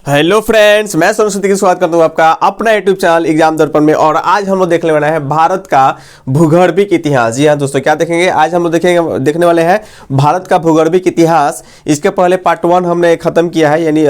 Hello friends, मैं सरस्वती की स्वागत करता हूँ आपका अपना यूट्यूब चैनल एग्जाम दर्पण में। और आज हम लोग देखने वाला है भारत का भूगर्भिक इतिहास। जी हाँ दोस्तों, क्या देखेंगे आज हम लोग देखने वाले हैं भारत का भूगर्भिक इतिहास। इसके पहले पार्ट 1 हमने खत्म किया है, यानी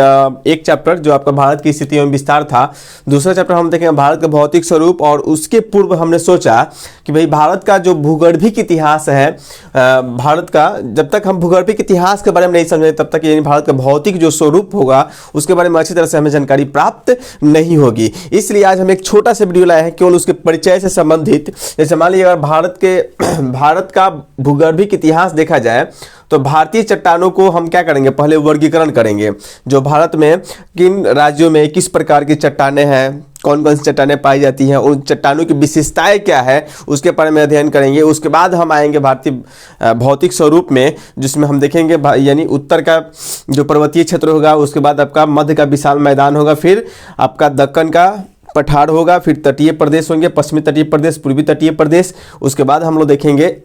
एक चैप्टर जो आपका भारत की स्थिति एवं विस्तार था। दूसरा चैप्टर हम देखेंगे भारत का भौतिक स्वरूप। और उसके पूर्व हमने सोचा कि भाई भारत का जो भूगर्भिक इतिहास है, भारत का जब तक हम भूगर्भिक इतिहास के बारे में नहीं समझे तब तक यानी भारत का भौतिक जो स्वरूप होगा उसके बारे में अच्छी तरह से हमें जानकारी प्राप्त नहीं होगी। इसलिए आज हम एक छोटा सा वीडियो लाए हैं केवल उसके परिचय से संबंधित। जैसे मान लीजिए अगर भारत का भूगर्भिक इतिहास देखा जाए तो भारतीय चट्टानों को हम क्या करेंगे, पहले वर्गीकरण करेंगे। जो भारत में किन राज्यों में किस प्रकार की चट्टानें हैं, कौन कौन सी चट्टानें पाई जाती हैं, उन चट्टानों की विशेषताएं क्या है उसके बारे में अध्ययन करेंगे। उसके बाद हम आएंगे भारतीय भौतिक स्वरूप में, जिसमें हम देखेंगे यानी उत्तर का जो पर्वतीय क्षेत्र होगा, उसके बाद आपका मध्य का विशाल मैदान होगा, फिर आपका दक्कन का पठार होगा, फिर तटीय प्रदेश होंगे, पश्चिमी तटीय प्रदेश, पूर्वी तटीय प्रदेश। उसके बाद हम लोग देखेंगे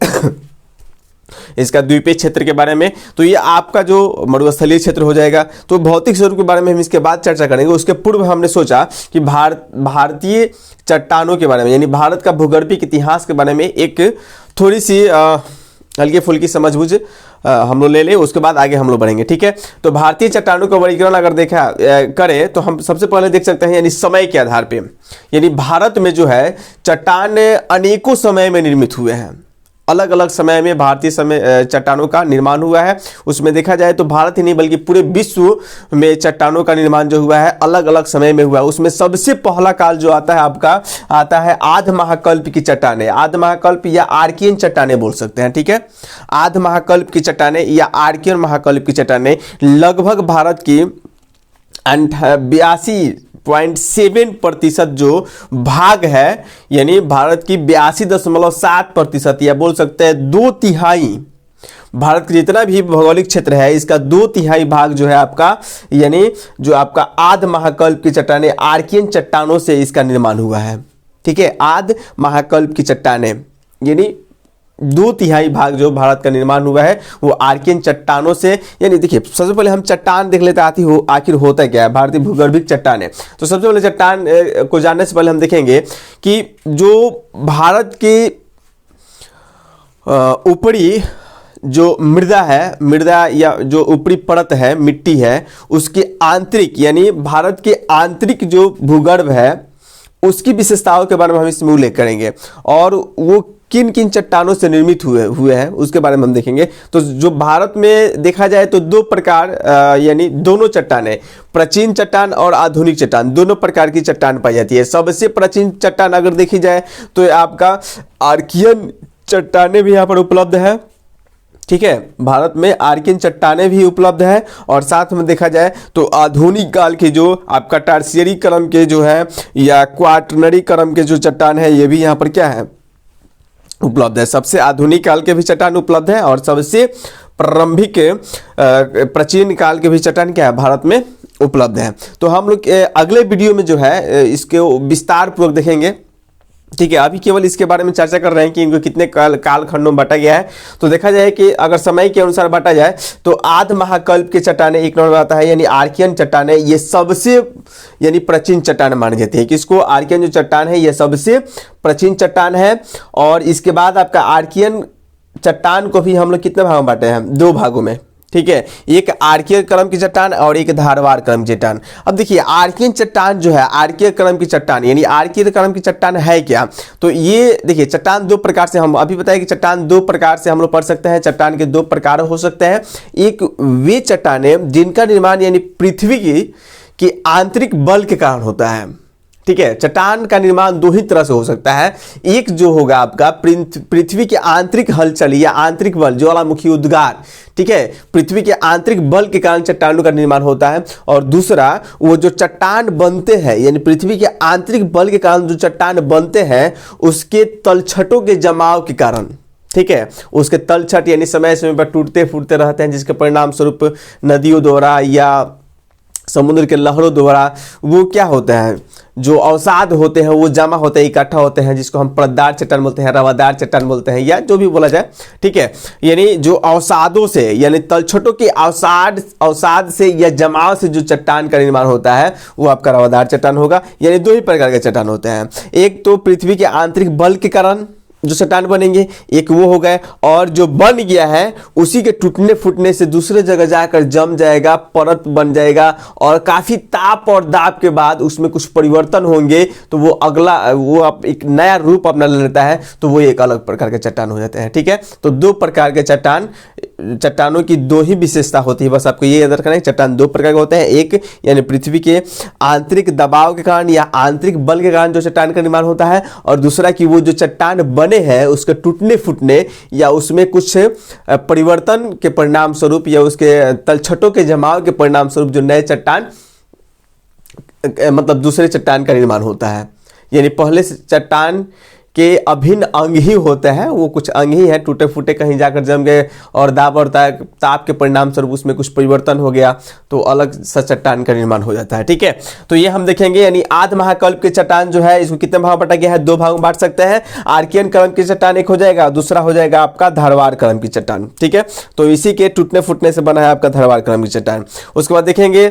इसका द्वीपीय क्षेत्र के बारे में। तो ये आपका जो मरुस्थलीय क्षेत्र हो जाएगा। तो भौतिक स्वरूप के बारे में हम इसके बाद चर्चा करेंगे। उसके पूर्व हमने सोचा कि भारतीय चट्टानों के बारे में यानी भारत का भूगर्भिक इतिहास के बारे में एक थोड़ी सी हल्की फुल्की समझबूझ हम लोग ले लें, उसके बाद आगे हम लोग बढ़ेंगे। ठीक है, तो भारतीय चट्टानों का वर्गीकरण अगर देखा करें तो हम सबसे पहले देख सकते हैं यानी समय के आधार पे, यानी भारत में जो है चट्टान अनेकों समय में निर्मित हुए हैं। अलग अलग समय में भारतीय चट्टानों का निर्माण हुआ है। उसमें देखा जाए तो भारत ही नहीं बल्कि पूरे विश्व में चट्टानों का निर्माण जो हुआ है अलग अलग समय में हुआ है। उसमें सबसे पहला काल जो आता है आपका आता है आद्य महाकल्प की चट्टानें। आद्य महाकल्प या आर्कियन चट्टानें बोल सकते हैं। ठीक है, आद्य महाकल्प की चट्टानें या आर्कियन महाकल्प की चट्टानें लगभग भारत की 82.7% जो भाग है, यानी भारत की 82.7% या बोल सकते हैं 2/3 भारत का जितना भी भौगोलिक क्षेत्र है इसका 2/3 भाग जो है आपका यानी जो आपका आद्य महाकल्प की चट्टानें आर्कियन चट्टानों से इसका निर्माण हुआ है। ठीक है, आद्य महाकल्प की चट्टानें यानी 2/3 भाग जो भारत का निर्माण हुआ है वो आर्कियन चट्टानों से। यानी देखिए सबसे पहले हम चट्टान देख लेते हैं आखिर होता क्या है भारतीय भूगर्भिक चट्टानें। तो सबसे पहले चट्टान को जानने से पहले हम देखेंगे कि जो भारत की ऊपरी जो मृदा या जो ऊपरी परत है मिट्टी है उसकी आंतरिक यानी भारत के आंतरिक जो भूगर्भ है उसकी विशेषताओं के बारे में हम इसमें उल्लेख करेंगे और वो किन किन चट्टानों से निर्मित हुए हैं उसके बारे में हम देखेंगे। तो जो भारत में देखा जाए तो दो प्रकार यानी दोनों चट्टानें, प्राचीन चट्टान और आधुनिक चट्टान, दोनों प्रकार की चट्टान पाई जाती है। सबसे प्राचीन चट्टान अगर देखी जाए तो आपका आर्कियन चट्टानें भी यहाँ पर उपलब्ध है। ठीक है, भारत में आर्कियन चट्टानें भी उपलब्ध है और साथ में देखा जाए तो आधुनिक काल के जो आपका टर्शियरी क्रम के जो है या क्वाटरनरी क्रम के जो चट्टान है ये भी यहाँ पर क्या है उपलब्ध है। सबसे आधुनिक काल के भी चट्टान उपलब्ध है और सबसे प्रारंभिक प्राचीन काल के भी चट्टान क्या है भारत में उपलब्ध है। तो हम लोग अगले वीडियो में जो है इसके विस्तार पूर्वक देखेंगे। ठीक है, अभी केवल इसके बारे में चर्चा कर रहे हैं कि इनको कितने कालखंडों में बांटा गया है। तो देखा जाए कि अगर समय के अनुसार बांटा जाए तो आद्य महाकल्प के चट्टानें एक नंबर आता है यानी आर्कियन चट्टानें ये सबसे यानी प्राचीन चट्टान माने जाते हैं। किसको, आर्कियन जो चट्टान है ये सबसे प्राचीन चट्टान है। और इसके बाद आपका आर्कियन चट्टान को भी हम लोग कितने भागों में बांटे हैं, 2 भागों में। ठीक है, एक आर्कियन क्रम की चट्टान और एक धारवाड़ क्रम की चट्टान। अब देखिए आर्कियन चट्टान जो है आर्कियन क्रम की चट्टान यानी आर्कियन क्रम की चट्टान है क्या, तो ये देखिए चट्टान 2 प्रकार से हम अभी बताएं कि चट्टान 2 प्रकार से हम लोग पढ़ सकते हैं। चट्टान के 2 प्रकार हो सकते हैं। एक वे चट्टानें जिनका निर्माण यानी पृथ्वी की आंतरिक बल के कारण होता है। ठीक है, चट्टान का निर्माण 2 ही तरह से हो सकता है। एक जो होगा आपका पृथ्वी के आंतरिक हलचल या आंतरिक बल ज्वालामुखी उद्गार। ठीक है, पृथ्वी के आंतरिक बल के कारण चट्टानों का निर्माण होता है। और दूसरा वो जो चट्टान बनते हैं यानी पृथ्वी के आंतरिक बल के कारण जो चट्टान बनते हैं उसके तलछटों के जमाव के कारण। ठीक है, उसके तलछट यानी समय समय पर टूटते फूटते रहते हैं जिसके परिणाम स्वरूप नदियों द्वारा या समुद्र के लहरों द्वारा वो क्या होता है, जो अवसाद होते हैं वो जमा होते हैं, इकट्ठा होते हैं, जिसको हम परतदार चट्टान बोलते हैं, रवादार चट्टान बोलते हैं, या जो भी बोला जाए, ठीक है। यानी जो अवसादों से, यानी तलछटों के अवसाद से या जमाव से जो चट्टान का निर्माण होता है वो आपका रवादार चट्टान होगा। यानी दो ही प्रकार के चट्टान होते हैं, एक तो पृथ्वी के आंतरिक बल के कारण जो चट्टान बनेंगे, एक वो हो गए, और जो बन गया है उसी के टूटने फूटने से दूसरे जगह जाकर जम जाएगा, परत बन जाएगा, और काफी ताप और दाब के बाद उसमें कुछ परिवर्तन होंगे तो वो अगला वो आप एक नया रूप अपना लेता है, तो वो एक अलग प्रकार के चट्टान हो जाते हैं, ठीक है। तो दो प्रकार के चट्टानों की दो ही विशेषता होती है, बस आपको ये याद रखना है। चट्टान दो प्रकार के होते हैं, एक यानी पृथ्वी के आंतरिक दबाव के कारण या आंतरिक बल के कारण जो चट्टान का निर्माण होता है, और दूसरा कि वो जो चट्टान बने हैं उसके टूटने फूटने या उसमें कुछ परिवर्तन के परिणाम स्वरूप या उसके तलछटों के जमाव के परिणाम स्वरूप जो नए चट्टान मतलब दूसरे चट्टान का निर्माण होता है। यानी पहले से चट्टान के अभिन्न अंग ही होते हैं, वो कुछ अंग ही है, टूटे फूटे कहीं जाकर जम गए और दाब और ताप के परिणाम स्वरूप उसमें कुछ परिवर्तन हो गया तो अलग सा चट्टान का निर्माण हो जाता है, ठीक है। तो ये हम देखेंगे। यानी आध महाकल्प के चट्टान जो है इसको कितने भाग बांटा गया है, दो भाग में बांट सकते हैं। आर्कियन क्रम की चट्टान एक हो जाएगा, दूसरा हो जाएगा आपका धारवाड़ क्रम की चट्टान, ठीक है। तो इसी के टूटने फूटने से बना है आपका धारवाड़ क्रम की चट्टान। उसके बाद देखेंगे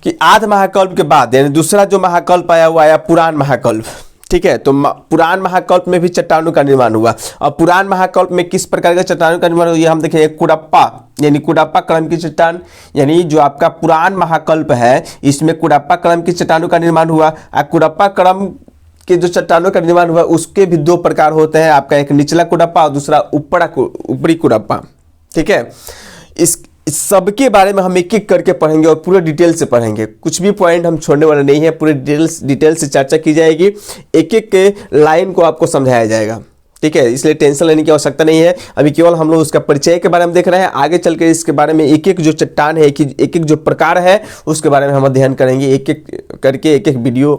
कि आध महाकल्प के बाद यानी दूसरा जो महाकल्प आया वो आया पुरान महाकल्प, ठीक है। तो पुरान महाकल्प में भी चट्टानों का निर्माण हुआ। और पुरान महाकल्प में किस प्रकार के चट्टानों का निर्माण हुआ ये हम देखेंगे। कुडप्पा यानी कुडप्पा क्रम की चट्टान, यानी जो आपका पुरान महाकल्प है इसमें कुडप्पा क्रम की चट्टानों का निर्माण हुआ। कुडप्पा क्रम के जो चट्टानों का निर्माण हुआ उसके भी दो प्रकार होते हैं, आपका एक निचला कुडप्पा और दूसरा ऊपरी कुडप्पा, ठीक है। इस सबके बारे में हम एक एक करके पढ़ेंगे और पूरे डिटेल से पढ़ेंगे, कुछ भी पॉइंट हम छोड़ने वाले नहीं है, पूरे डिटेल से चर्चा की जाएगी, एक एक के लाइन को आपको समझाया जाएगा, ठीक है। इसलिए टेंशन लेने की आवश्यकता नहीं है, अभी केवल हम लोग उसका परिचय के बारे में देख रहे हैं। आगे चल के इसके बारे में एक एक जो चट्टान है, एक एक जो प्रकार है उसके बारे में हम अध्ययन करेंगे, एक एक करके एक एक वीडियो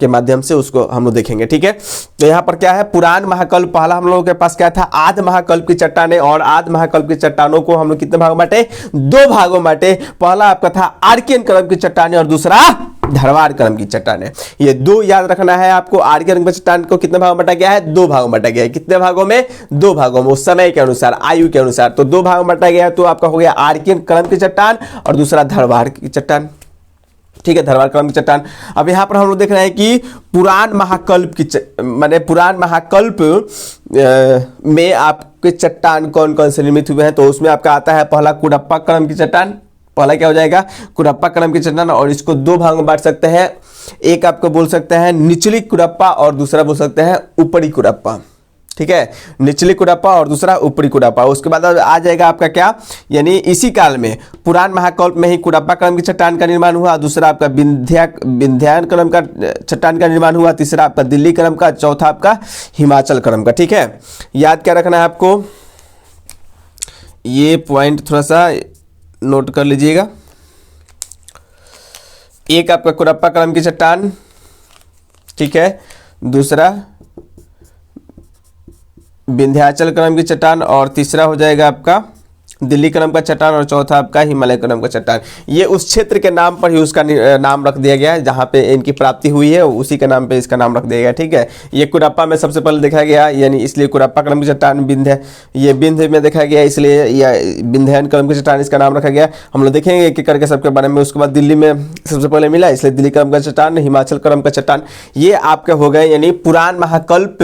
के माध्यम से उसको हम लोग देखेंगे, ठीक है। तो यहाँ पर क्या है, पुरान महाकल्प पहला हम लोगों के पास क्या था, आध महाकल्प की चट्टानें, और आध महाकल्प की चट्टानों को हम लोग कितने भागों में बांटे, दो भागों में बांटे। पहला आपका था आर्कियन क्रम की चट्टानें और दूसरा धारवाड़ क्रम की चट्टानें। ये दो याद रखना है आपको। आर्कियन क्रम की चट्टान को कितने भागों में बांटा गया है, दो भागों में बांटा गया है। कितने भागों में, दो भागों में, उस समय के अनुसार, आयु के अनुसार। तो दो भागों में बांटा गया है, तो आपका हो गया आर्कियन क्रम की चट्टान और दूसरा धारवाड़ की चट्टान, ठीक है, धारवाड़ क्रम की चट्टान। अब यहाँ पर हम लोग देख रहे हैं कि पुरान महाकल्प की माने पुरान महाकल्प में आपके चट्टान कौन कौन से निर्मित हुए हैं। तो उसमें आपका आता है पहला कुडप्पा क्रम की चट्टान, पहला क्या हो जाएगा, कुडप्पा क्रम की चट्टान, और इसको दो भागों में बांट सकते हैं। एक आपको बोल सकते हैं निचली कुडप्पा और दूसरा बोल सकते हैं ऊपरी कुडप्पा, ठीक है, निचली कुडप्पा और दूसरा ऊपरी कुडप्पा। उसके बाद आ जाएगा आपका क्या, यानी इसी काल में पुरान महाकल्प में ही कुडप्पा क्रम की चट्टान का निर्माण हुआ, दूसरा आपका विंध्यान क्रम का चट्टान का निर्माण हुआ, तीसरा आपका दिल्ली क्रम का, चौथा आपका हिमाचल क्रम का, ठीक है। याद क्या रखना है आपको, ये पॉइंट थोड़ा सा नोट कर लीजिएगा। एक आपका कुडप्पा क्रम की चट्टान, ठीक है, दूसरा विंध्याचल क्रम की चट्टान, और तीसरा हो जाएगा आपका दिल्ली क्रम का चट्टान, और चौथा आपका हिमालय क्रम का चट्टान। ये उस क्षेत्र के नाम पर ही उसका नाम रख दिया गया है जहाँ पे इनकी प्राप्ति हुई है, उसी के नाम पे इसका नाम रख दिया गया, ठीक है। ये कुडप्पा में सबसे पहले देखा गया, यानी इसलिए कुडप्पा क्रम की चट्टान विंध्य में देखा गया, इसलिए या विंध्यान क्रम की चट्टान इसका नाम रखा गया। हम लोग देखेंगे एक एक करके सबके बारे में। उसके बाद दिल्ली में सबसे पहले मिला, इसलिए दिल्ली क्रम का चट्टान, हिमाचल क्रम का चट्टान, ये आपके हो गए। यानी पुरान महाकल्प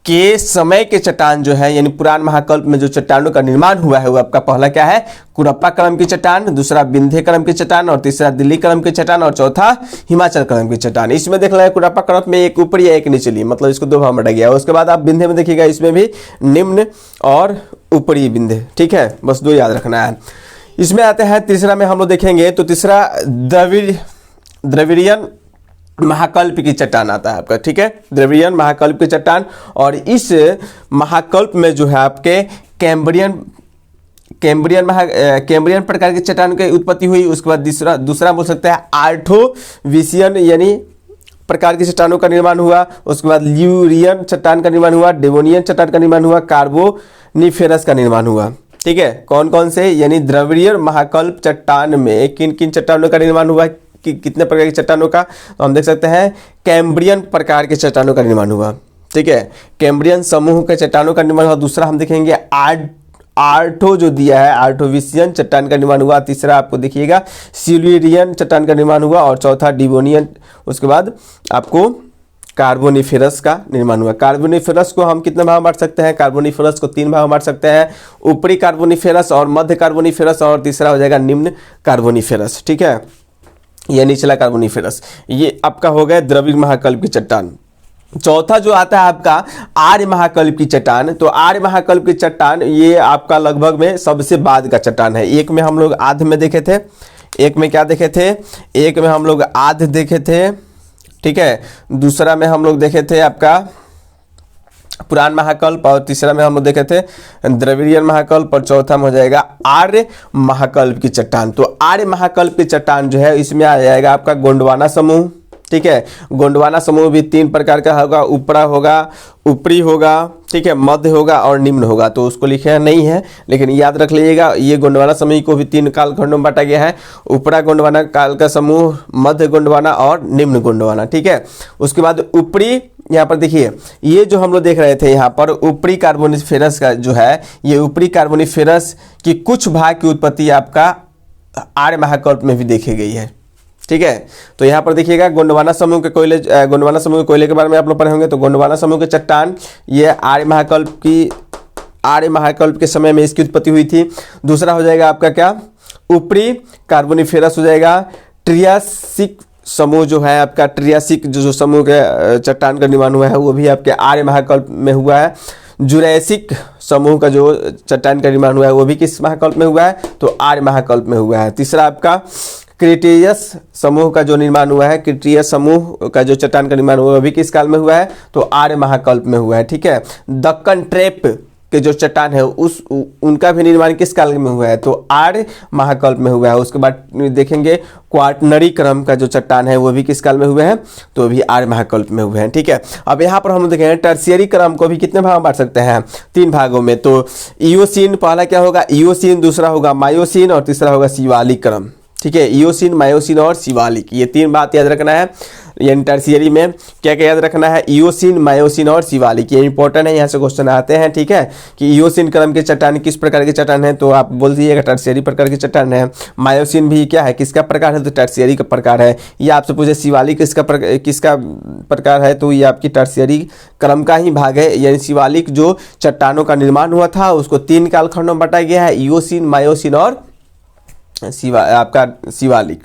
के समय के चट्टान जो है, यानी पुरान महाकल्प में जो चट्टानों का निर्माण हुआ है वो आपका पहला क्या है, कुडप्पा क्रम की चट्टान, दूसरा विंध्य क्रम की चट्टान, और तीसरा दिल्ली क्रम की चट्टान, और चौथा हिमाचल क्रम की चट्टान। इसमें देख लें कुडप्पा क्रम में एक ऊपरी एक निचली, मतलब इसको दो भाग में बांटा गया। उसके बाद आप विंध्य में देखिएगा, इसमें भी निम्न और ऊपरी विंध्य, ठीक है, बस दो याद रखना है। इसमें आते हैं तीसरा में हम लोग देखेंगे, तो तीसरा द्रविड़ियन महाकल्प की चट्टान आता है आपका, ठीक है, द्रविड़ियन महाकल्प की चट्टान। और इस महाकल्प में जो है आपके कैम्ब्रियन प्रकार की चट्टान की उत्पत्ति हुई। उसके बाद दूसरा बोल सकते हैं आर्थोविशियन यानी प्रकार की चट्टानों का निर्माण हुआ। उसके बाद ल्यूरियन चट्टान का निर्माण हुआ, डेवोनियन चट्टान का निर्माण हुआ, कार्बोनिफेरस का निर्माण हुआ, ठीक है, कौन कौन से, यानी द्रविड़ीय महाकल्प चट्टान में किन किन चट्टानों का निर्माण हुआ है, कितने प्रकार की चट्टानों का, तो हम देख सकते हैं कैम्ब्रियन प्रकार के चट्टानों का निर्माण हुआ। ठीक है, कैम्ब्रियन समूह के चट्टानों का निर्माण हुआ। दूसरा हम देखेंगे आर्थो जो दिया है, आर्थोविशियन चट्टान का निर्माण हुआ। तीसरा आपको देखिएगा सिल्यूरियन चट्टान का निर्माण हुआ, और चौथा डिवोनियन। उसके बाद आपको कार्बोनिफेरस का निर्माण हुआ। कार्बोनिफेरस को हम कितने भाग बांट सकते हैं, कार्बोनिफेरस को 3 भाग बांट सकते हैं, ऊपरी कार्बोनिफेरस और मध्य कार्बोनिफेरस, और तीसरा हो जाएगा निम्न कार्बोनिफेरस। ठीक है, यह निचला कार्बोनिफेरस। ये आपका हो गया द्रविड़ महाकल्प की चट्टान। चौथा जो आता है आपका आर्य महाकल्प की चट्टान। तो आर्य महाकल्प की चट्टान ये आपका लगभग में सबसे बाद का चट्टान है। एक में हम लोग आध में देखे थे, एक में क्या देखे थे, एक में हम लोग आध देखे थे। ठीक है, दूसरा में हम लोग देखे थे आपका पुरान महाकल्प, और तीसरा में हम लोग देखे थे द्रविड़ीय महाकल्प, और चौथा में हो जाएगा आर्य महाकल्प की चट्टान। तो आर्य महाकल्प की चट्टान जो है इसमें आ जाएगा आपका गोंडवाना समूह। ठीक है, गोंडवाना समूह भी 3 प्रकार का होगा, ऊपरा होगा, ऊपरी होगा, ठीक है, मध्य होगा और निम्न होगा। तो उसको लिखा नहीं है, लेकिन याद रख लीजिएगा ये गोंडवाना समूह को भी 3 कालखंडों में बांटा गया है, ऊपरा गोंडवाना काल का समूह, मध्य गोंडवाना और निम्न गोंडवाना। ठीक है, उसके बाद ऊपरी, यहाँ पर देखिए ये जो हम लोग देख रहे थे यहाँ पर ऊपरी कार्बोनिफेरस का जो है, ये ऊपरी कार्बोनिफेरस की कुछ भाग की उत्पत्ति आपका आर्य महाकल्प में भी देखी गई है। ठीक है, तो यहाँ पर देखिएगा गोंडवाना समूह के कोयले, गोंडवाना समूह के कोयले के बारे में आप लोग पढ़े होंगे। तो गोंडवाना समूह के चट्टान ये आर्य महाकल्प के समय में इसकी उत्पत्ति हुई थी। दूसरा हो जाएगा आपका क्या, ऊपरी कार्बोनिफेरस हो जाएगा। ट्रियासिक समूह जो है आपका, ट्रियासिक जो समूह के चट्टान का निर्माण हुआ है वो भी आपके आर्य महाकल्प में हुआ है। जुरैसिक समूह का जो चट्टान का निर्माण हुआ है वो भी किस महाकल्प में हुआ है, तो आर्य महाकल्प में हुआ है। तीसरा आपका क्रिटेशियस समूह का जो निर्माण हुआ है, क्रिटेशियस समूह का जो चट्टान का निर्माण हुआ है वो भी किस काल में हुआ है, तो आर्य महाकल्प में हुआ है। ठीक है, दक्कन ट्रेप के जो चट्टान है उनका भी निर्माण किस काल में हुआ है, तो आर्य महाकल्प में हुआ है। उसके बाद देखेंगे क्वाटनरी क्रम का जो चट्टान है वो भी किस काल में हुए हैं, तो भी आर्य महाकल्प में हुए हैं। ठीक है, अब यहाँ पर हम देखेंगे टर्शियरी क्रम को भी कितने भाग में बांट सकते हैं, 3 भागों में। तो इयोसीन पहला क्या होगा, इयोसीन, दूसरा होगा मायोसीन, और तीसरा होगा शिवालिक क्रम। ठीक है, इयोसीन, मायोसीन और शिवालिक, ये 3 बात याद रखना है। यानी टर्शियरी में क्या क्या याद रखना है, इयोसीन, मायोसीन और शिवालिक, ये इंपॉर्टेंट है, यहाँ से क्वेश्चन आते हैं। ठीक है, कि इयोसीन क्रम के चट्टान किस प्रकार के चट्टान है, तो आप बोल दीजिएगा टर्शियरी प्रकार के चट्टान है। मायोसीन भी क्या है, किसका प्रकार है, तो टर्शियरी का प्रकार है। ये आपसे पूछे शिवालिक किसका प्रकार है, तो ये आपकी टर्शियरी क्रम का ही भाग है। यानी शिवालिक जो चट्टानों का निर्माण हुआ था उसको 3 कालखंडों में बांटा गया है, इयोसीन, मायोसीन और आपका शिवालिक।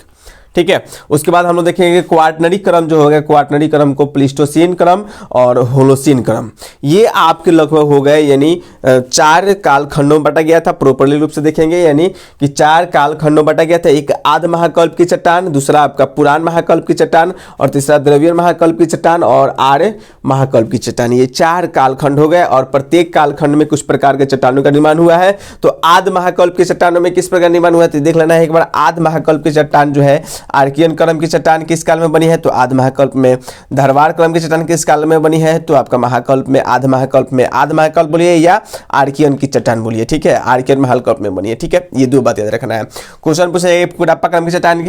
ठीक है, उसके बाद हम लोग देखेंगे क्वाटनरी क्रम जो होगा, क्वाटनरी क्रम को प्लीस्टोसीन क्रम और होलोसीन क्रम, ये आपके लगभग हो गए, यानी 4 कालखंडों में बटा गया था। प्रॉपरली रूप से देखेंगे यानी कि 4 कालखंडों में बटा गया था। एक आद्य महाकल्प की चट्टान, दूसरा आपका पुरान महाकल्प की चट्टान, और तीसरा द्रविड़ महाकल्प की चट्टान और आर्य महाकल्प की चट्टान। ये 4 कालखंड हो गए, और प्रत्येक कालखंड में कुछ प्रकार के चट्टानों का निर्माण हुआ है। तो आद्य महाकल्प की चट्टानों में किस प्रकार निर्माण हुआ है, तो देख लेना है एक बार। आद्य महाकल्प की चट्टान जो है, आर्कियन क्रम की चट्टान किस काल में बनी है, तो आद्य महाकल्प में। धरवाड़ क्रम की चट्टान किस काल में बनी है, तो आपका महाकल्प में, आद्य महाकल्प में। आद्य महाकल्प बोलिए या आर्कियन की चट्टान बोलिए। ठीक है, आर्कियन महाकल्प में बनी है। ठीक है, ये 2 बात याद रखना है। क्वेश्चन पूछे कुडप्पा क्रम की चट्टान,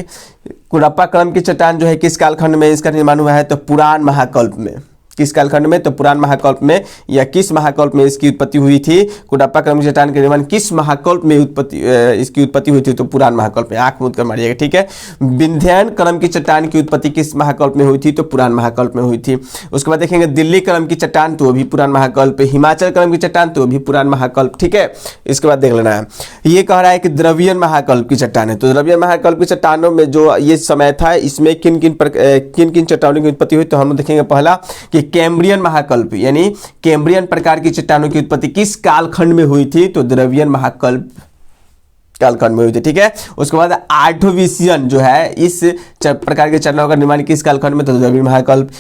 कुडप्पा क्रम की चट्टान जो है किस कालखंड में इसका निर्माण हुआ है, तो पुरान महाकल्प में। किस कालखंड में, तो पुरान महाकल्प में, या किस महाकल्प में इसकी उत्पत्ति हुई थी। कुडप्पा क्रम की चट्टान के निर्माण किस महाकल्प में इसकी उत्पत्ति हुई थी, तो पुरान महाकल्प में। आंख मूंद कर मारिएगा। ठीक है, विंध्यान क्रम की चट्टान की उत्पत्ति किस महाकल्प में हुई थी, तो पुरान महाकल्प में हुई थी। उसके बाद देखेंगे दिल्ली क्रम की चट्टान, तो भी पुरान महाकल्प। हिमाचल क्रम की चट्टान, तो भी पुरान महाकल्प। ठीक है, इसके बाद देख लेना है, ये कह रहा है कि द्रविड़ महाकल्प की चट्टान है। तो द्रविड़ महाकल्प की चट्टानों में जो ये समय था, इसमें किन किन चट्टानों की उत्पत्ति हुई, तो हम देखेंगे पहला कि कैम्ब्रियन महाकल्प, यानी कैम्ब्रियन प्रकार की चट्टानों की उत्पत्ति किस कालखंड में हुई थी, तो द्रविड़ महाकल्प कालखंड में हुई थी। ठीक है, उसके बाद आर्थोविशियन जो है, इस प्रकार के चट्टानों का निर्माण किस कालखंड में, तो द्रविड़ महाकल्प।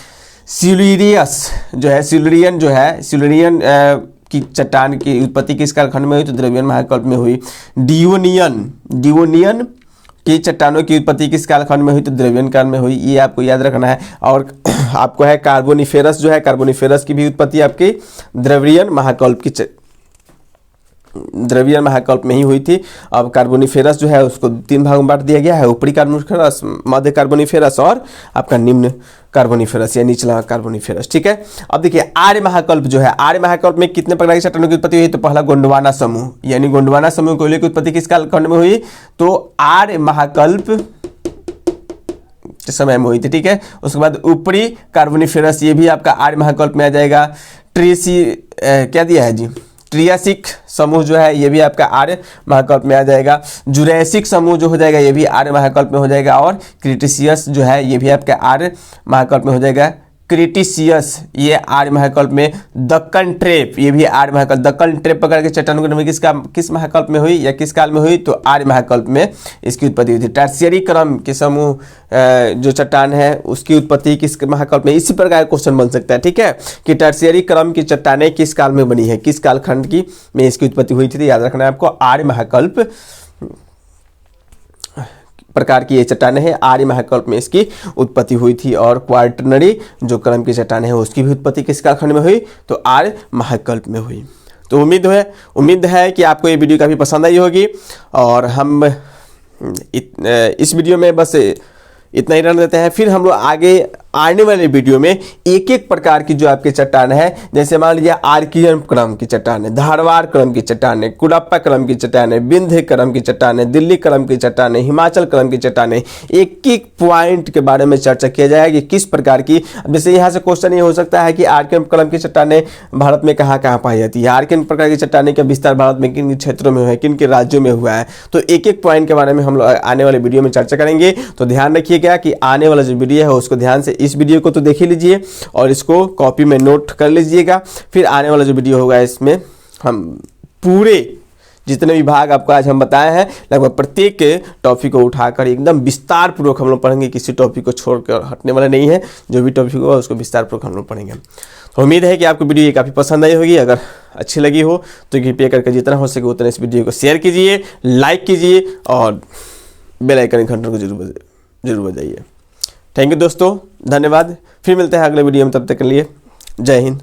सिल्यूरियस जो है, सिल्यूरियन जो है, सिल्यूरियन की चट्टान की उत्पत्ति किस कालखंड में हुई, तो द्रविड़ महाकल्प में हुई। डिवोनियन की चट्टानों की उत्पत्ति किस कालखंड में हुई, तो द्रविड़ काल में हुई। ये आपको याद रखना है। और आपको है कार्बोनिफेरस जो है, कार्बोनिफेरस की भी उत्पत्ति आपकी द्रविड़ महाकल्प की द्रविड़ीय महाकल्प में ही हुई थी। अब कार्बोनिफेरस जो है उसको 3 भागों में बांट दिया गया है, ऊपरी कार्बोनिफेरस, मध्य कार्बोनिफेरस और आपका निम्न कार्बोनिफेरस या निचला कार्बोनिफेरस। ठीक है, अब देखिए आर्य महाकल्प जो है, आर्य महाकल्प में कितने प्रकार की चट्टानों की उत्पत्ति हुई? तो पहला गोंडवाना समूह, यानी गोंडवाना समूह कोयले की उत्पत्ति किस कालखंड में हुई? तो आर्य महाकल्प के समय में हुई थी। ठीक है, उसके बाद ऊपरी कार्बोनिफेरस, ये भी आपका आर्य महाकल्प में आ जाएगा। क्या दिया है जी? ट्रियासिक समूह जो है ये भी आपका आर्य महाकल्प में आ जाएगा। जुरैसिक समूह जो हो जाएगा ये भी आर्य महाकल्प में हो जाएगा। और क्रिटेशियस जो है ये भी आपका आर्य महाकल्प में हो जाएगा। क्रिटेशियस ये आर्य महाकल्प में। दक्कन ट्रेप ये भी आर्य महाकल्प, दक्कन ट्रेप प्रकार के चट्टानों की उत्पत्ति किस महाकल्प में हुई या किस काल में हुई? तो आर्य महाकल्प में इसकी उत्पत्ति हुई थी। टर्शियरी क्रम के समूह जो चट्टान है उसकी उत्पत्ति किस महाकल्प में? इसी प्रकार का क्वेश्चन बन सकता है। ठीक है, कि टर्शियरी क्रम की चट्टानें किस काल में बनी है, किस कालखंड की में इसकी उत्पत्ति हुई थी? तो याद रखना है आपको, आर्य महाकल्प प्रकार की ये चट्टानें हैं, आर्य महाकल्प में इसकी उत्पत्ति हुई थी। और क्वार्टरनरी जो क्रम की चट्टानें हैं उसकी भी उत्पत्ति किस कालखंड में हुई? तो आर्य महाकल्प में हुई। तो उम्मीद है कि आपको ये वीडियो काफ़ी पसंद आई होगी। और हम इस वीडियो में बस इतना ही रहने देते हैं। फिर हम लोग आगे आने वाले वीडियो में एक एक प्रकार की जो आपके चट्टान है, जैसे मान लीजिए आर्कियन क्रम की चट्टान है, धारवाड़ क्रम की चट्टान है, कुडप्पा क्रम की चट्टान है, विंध्य क्रम की चट्टान है, दिल्ली क्रम की चट्टान है, हिमाचल क्रम की चट्टान है, एक एक पॉइंट के बारे में चर्चा किया जाएगा कि किस प्रकार की। जैसे यहाँ से क्वेश्चन ये हो सकता है कि आर्कियन क्रम की चट्टानें भारत में कहाँ कहाँ पाई जाती है, आर्कियन प्रकार की चट्टानें का विस्तार भारत में किन क्षेत्रों में हुआ है, किन के राज्यों में हुआ है। तो एक एक पॉइंट के बारे में हम लोग आने वाले वीडियो में चर्चा करेंगे। तो ध्यान रखिएगा कि आने वाला जो वीडियो है उसको ध्यान से, इस वीडियो को तो देख ही लीजिए और इसको कॉपी में नोट कर लीजिएगा। फिर आने वाला जो वीडियो होगा इसमें हम पूरे जितने भी भाग आपको आज हम बताए हैं लगभग प्रत्येक टॉपिक को उठाकर एकदम विस्तार पूर्वक हम लोग पढ़ेंगे, किसी टॉपिक को छोड़कर हटने वाला नहीं है। जो भी टॉपिक होगा उसको विस्तार पूर्वक हम लोग पढ़ेंगे। तो उम्मीद है कि आपको वीडियो ये काफ़ी पसंद आई होगी। अगर अच्छी लगी हो तो कृपया करके जितना हो सके उतना इस वीडियो को शेयर कीजिए, लाइक कीजिए और बेल आइकन घंटों को जरूर बजाइए। थैंक यू दोस्तों, धन्यवाद। फिर मिलते हैं अगले वीडियो में, तब तक के लिए जय हिंद।